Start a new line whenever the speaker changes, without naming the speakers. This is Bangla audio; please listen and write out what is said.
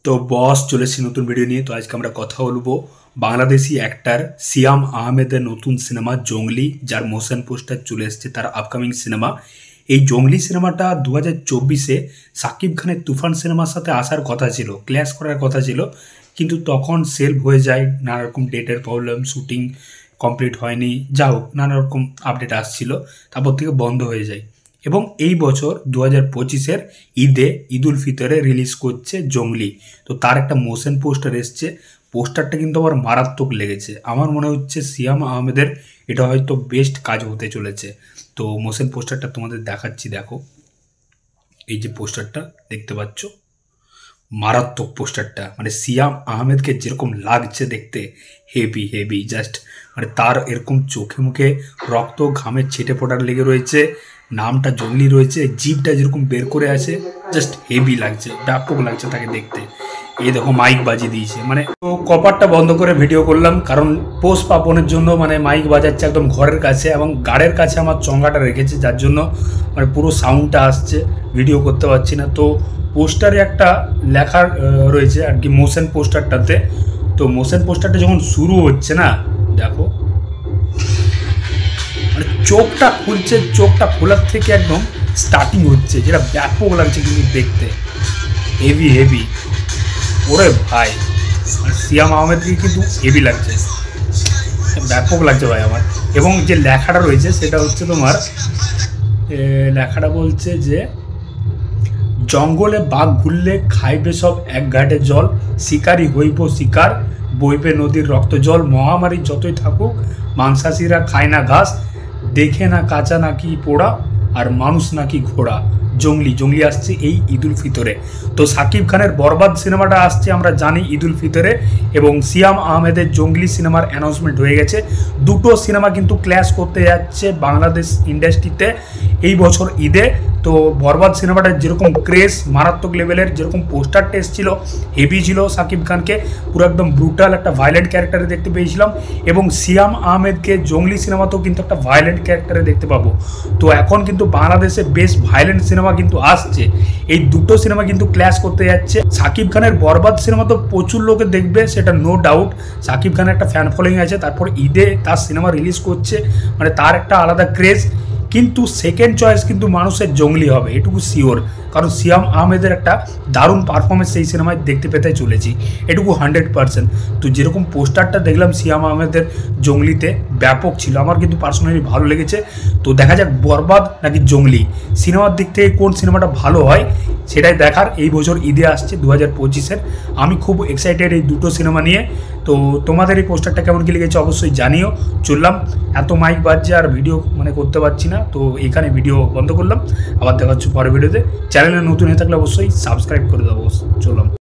তো বস চলে এসেছি নতুন ভিডিও নিয়ে। তো আজকে আমরা কথা বলবো বাংলাদেশি অ্যাক্টর সিয়াম আহমেদের নতুন সিনেমা জঙ্গলি, যার মোশন পোস্টার চলে এসছে, তার আপকামিং সিনেমা। এই জঙ্গলি সিনেমাটা 2024-এ সাকিব খানের তুফান সিনেমার সাথে আসার কথা ছিল, ক্ল্যাশ করার কথা ছিল, কিন্তু তখন সেলফ হয়ে যায়, নানা রকম ডেটের প্রবলেম, শুটিং কমপ্লিট হয়নি, যা হোক নানা রকম আপডেট আসছিল, তারপর থেকে বন্ধ হয়ে যায়। এবং এই বছর 2025-এর ঈদুল ফিতরে রিলিজ করছে জঙ্গলি। তো তার একটা মোশন পোস্টার এসছে, পোস্টারটা কিন্তু আমার মারাত্মক লেগেছে। আমার মনে হচ্ছে সিয়াম আহমেদের এটা হয়তো বেস্ট কাজ হতে চলেছে। তো মোশন পোস্টারটা তোমাদের দেখাচ্ছি, দেখো এই যে পোস্টারটা দেখতে পাচ্ছ, মারাত্মক পোস্টারটা। মানে সিয়াম আহমেদকে যেরকম লাগছে দেখতে, হেভি হেভি, জাস্ট মানে তার এরকম চোখে মুখে রক্ত ঘামের ছেটে ফোটার লেগে রয়েছে, নামটা জঙ্গলি রয়েছে, জিভটা যেরকম বের করে আছে, জাস্ট হেভি লাগছে, ব্যাপক লাগছে তাকে দেখতে। এই দেখো মাইক বাজিয়ে দিয়েছে, মানে তো কপারটা বন্ধ করে ভিডিও করলাম, কারণ পোস্ট পাপনের জন্য মানে মাইক বাজাচ্ছে একদম ঘরের কাছে, এবং গাড়ের কাছে আমার চঙ্গাটা রেখেছে, যার জন্য মানে পুরো সাউন্ডটা আসছে, ভিডিও করতে পারছি না। তো পোস্টারে একটা লেখা রয়েছে আর কি মোশন পোস্টারটাতে। তো মোশন পোস্টারটা যখন শুরু হচ্ছে না, দেখো মানে চোখটা খুলছে, চোখটা খোলার থেকে একদম স্টার্টিং হচ্ছে, যেটা ব্যাপক লাগছে কিন্তু দেখতে, হেভি হেভি। ওরে ভাই, মানে সিয়াম আহমেদকে কিন্তু হেভি লাগছে, ব্যাপক লাগছে ভাই আমার। এবং যে লেখাটা রয়েছে সেটা হচ্ছে তোমার, লেখাটা বলছে যে জঙ্গলে বাঘ ঘুরলে খাইবে সব এক ঘাটে জল, শিকারি হইব শিকার বইবে নদীর রক্ত জল, মহামারী যতই থাকুক মাংসাশীরা খায় না ঘাস, দেখে না কাঁচা নাকি পোড়া আর মানুষ নাকি ঘোড়া। জঙ্গলি আসছে এই ঈদুল ফিতরে। তো সাকিব খানের বরবাদ সিনেমাটা আসছে আমরা জানি ঈদুল ফিতরে, এবং সিয়াম আহমেদের জঙ্গলি সিনেমার অ্যানাউন্সমেন্ট হয়ে গেছে। দুটো সিনেমা কিন্তু ক্ল্যাশ করতে যাচ্ছে বাংলাদেশ ইন্ডাস্ট্রিতে এই বছর ঈদে। তো বরবাদ সিনেমাটার যেরকম ক্রেজ মারাত্মক লেভেলের, যেরকম পোস্টার টেস্ট ছিল হেভি ছিল, সাকিব খানকে পুরো একদম ব্রুটাল একটা ভায়োলেন্ট ক্যারেক্টারে দেখতে পেয়েছিলাম, এবং সিয়াম আহমেদকে জঙ্গলি সিনেমাতেও কিন্তু একটা ভায়োলেন্ট ক্যারেক্টারে দেখতে পাবো। তো এখন কিন্তু বাংলাদেশে বেশ ভায়োলেন্ট সিনেমা কিন্তু আসছে, এই দুটো সিনেমা কিন্তু ক্ল্যাশ করতে যাচ্ছে। সাকিব খানের বরবাদ সিনেমা তো প্রচুর লোকে দেখবে, সেটা নো ডাউট, সাকিব খানের একটা ফ্যান ফলোয়িং আছে, তারপর ঈদে তার সিনেমা রিলিজ করছে, মানে তার একটা আলাদা ক্রেজ। কিন্তু সেকেন্ড চয়েস কিন্তু মানুষের জঙ্গলি হবে, এটুকু শিওর, কারণ সিয়াম আহমেদের একটা দারুণ পারফরমেন্স সেই সিনেমায় দেখতে পেতে চলেছি, এটুকু 100%। তো যেরকম পোস্টারটা দেখলাম সিয়াম আহমেদের জঙ্গলিতে, ব্যাপক ছিল, আমার কিন্তু পার্সোনালি ভালো লেগেছে। তো দেখা যাক বরবাদ নাকি জঙ্গলি, সিনেমার দিক থেকে কোন সিনেমাটা ভালো হয় সেটাই দেখার। এই বছর ঈদে আসছে 2025-এর, আমি খুব এক্সাইটেড এই দুটো সিনেমা নিয়ে। তো তোমাদের এই পোস্টারটা কেমন কি লেগেছে অবশ্যই জানিও। চললাম, এত মাইক বাজছে আর ভিডিও মানে করতে পারছি না, তো এখানে ভিডিও বন্ধ করলাম। আবার দেখা হচ্ছে পরের ভিডিওতে। চ্যানেলে নতুন হয়ে থাকলে অবশ্যই সাবস্ক্রাইব করে দেবো। চললাম।